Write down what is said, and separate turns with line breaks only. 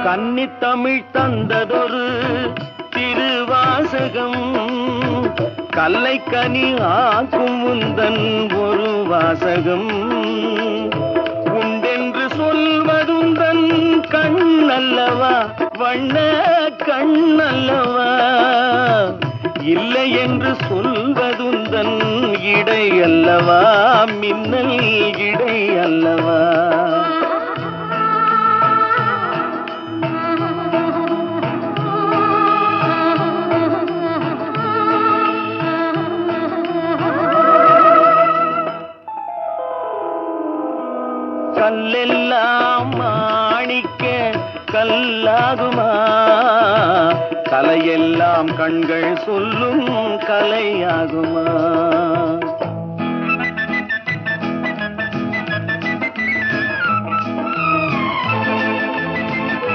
கன்னித்தமிழ் தந்ததொரு திருவாசகம் கல்லை கனி ஆக்கும் உந்தன் ஒரு வாசகம் உண்டென்று சொல்வதுந்தன் கண்ணல்லவா வண்ண கண்ணல்லவா இல்லை என்று சொல்வதுந்தன் இடை அல்லவா மின்னல் இடை அல்லவா கல்லெல்லாம் மாணிக்க கல்லாகுமா கலையெல்லாம் கண்கள் சொல்லும் கலையாகுமா